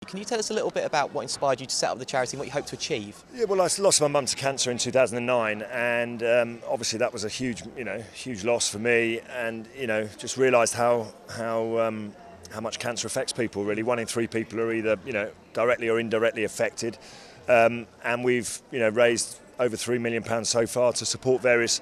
Can you tell us a little bit about what inspired you to set up the charity and what you hope to achieve? Yeah, well, I lost my mum to cancer in 2009, and obviously that was a huge loss for me, and just realised how much cancer affects people. Really, 1 in 3 people are either directly or indirectly affected, and we've raised over £3 million so far to support various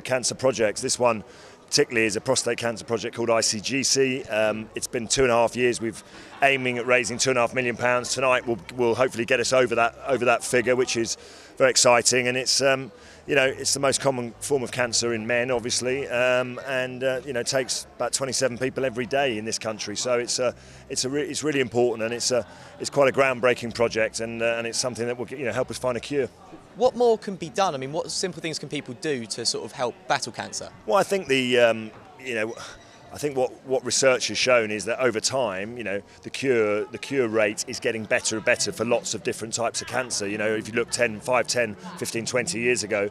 cancer projects. This one particularly is a prostate cancer project called ICGC. It's been 2.5 years. We've aiming at raising £2.5 million. Tonight will hopefully get us over that figure, which is very exciting. And it's it's the most common form of cancer in men, obviously, and it takes about 27 people every day in this country. So it's really important, and it's quite a groundbreaking project, and it's something that will help us find a cure. What more can be done? I mean, what simple things can people do to sort of help battle cancer? Well, I think I think what research has shown is that over time, the cure rate is getting better and better for lots of different types of cancer. If you look 5, 10, 15, 20 years ago,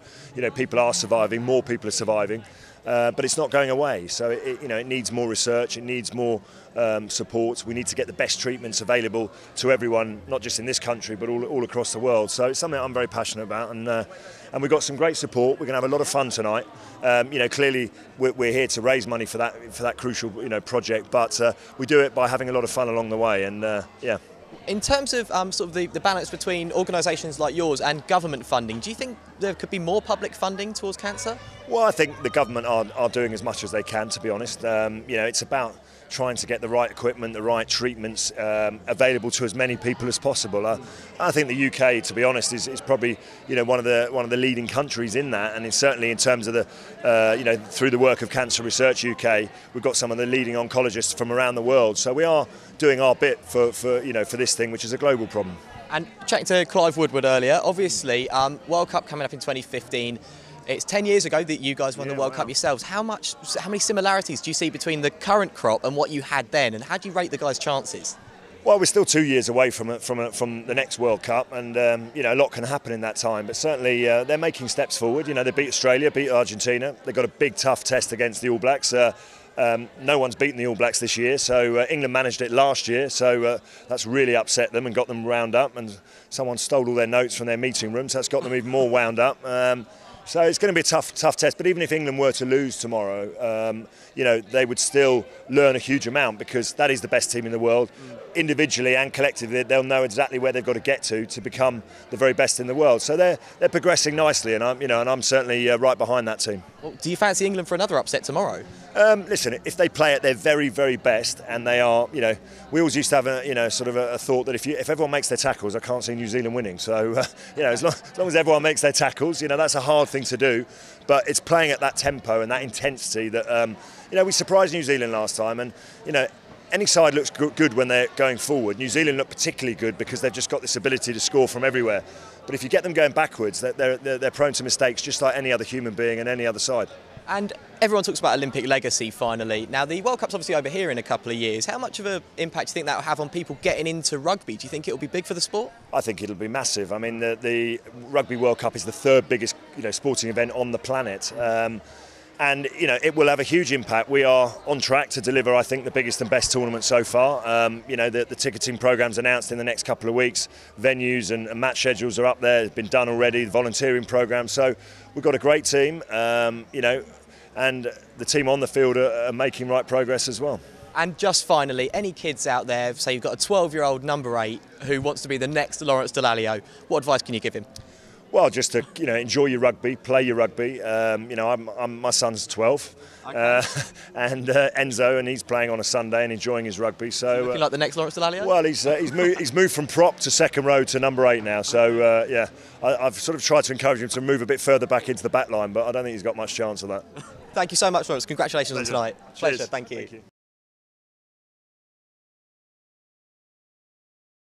people are surviving, more people are surviving, but it's not going away. So it needs more research, it needs more support. We need to get the best treatments available to everyone, not just in this country, but all across the world. So it's something I'm very passionate about, and we've got some great support. We're going to have a lot of fun tonight. Clearly we're here to raise money for that crucial project, but we do it by having a lot of fun along the way, and yeah. In terms of sort of the balance between organisations like yours and government funding, do you think there could be more public funding towards cancer? Well, I think the government are doing as much as they can, to be honest. It's about trying to get the right equipment, the right treatments available to as many people as possible. I think the UK, to be honest, is probably one of the leading countries in that, and it's certainly in terms of the through the work of Cancer Research UK, we've got some of the leading oncologists from around the world. So we are doing our bit for this thing, which is a global problem. And chatting to Clive Woodward earlier, obviously World Cup coming up in 2015. It's 10 years ago that you guys won the World Cup yourselves. How many similarities do you see between the current crop and what you had then, and how do you rate the guys' chances? Well, we're still 2 years away from the next World Cup, and a lot can happen in that time. But certainly they're making steps forward. They beat Australia, beat Argentina. They've got a big, tough test against the All Blacks. No one's beaten the All Blacks this year, so England managed it last year, so that's really upset them and got them wound up. And someone stole all their notes from their meeting rooms, so that's got them even more wound up. So it's going to be a tough test, but even if England were to lose tomorrow, they would still learn a huge amount, because that is the best team in the world. Individually and collectively, they'll know exactly where they've got to get to become the very best in the world. So they're progressing nicely, and I'm certainly right behind that team. Well, do you fancy England for another upset tomorrow? Listen, if they play at their very, very best, and they are, we always used to have a thought that if everyone makes their tackles, I can't see New Zealand winning. So as long as everyone makes their tackles, that's a hard thing to do, but it's playing at that tempo and that intensity that we surprised New Zealand last time, and any side looks good when they're going forward. New Zealand look particularly good because they've just got this ability to score from everywhere. But if you get them going backwards, they're prone to mistakes, just like any other human being and any other side. And everyone talks about Olympic legacy finally. Now, the World Cup's obviously over here in a couple of years. How much of an impact do you think that will have on people getting into rugby? Do you think it will be big for the sport? I think it'll be massive. I mean, the Rugby World Cup is the third biggest sporting event on the planet. And it will have a huge impact. We are on track to deliver, I think, the biggest and best tournament so far. The ticketing program's announced in the next couple of weeks. Venues and match schedules are up there. It's been done already. The volunteering program. So we've got a great team. And the team on the field are making right progress as well. And just finally, any kids out there, say you've got a 12-year-old number 8 who wants to be the next Lawrence Dallaglio, what advice can you give him? Well, just to enjoy your rugby, play your rugby. My son's 12, okay. And Enzo, and he's playing on a Sunday and enjoying his rugby. So looking like the next Lawrence Dallaglio? Well, he's moved from prop to second row to number 8 now. So I've sort of tried to encourage him to move a bit further back into the back line, but I don't think he's got much chance of that. Thank you so much, Lawrence. Congratulations on tonight. Pleasure. Thank you.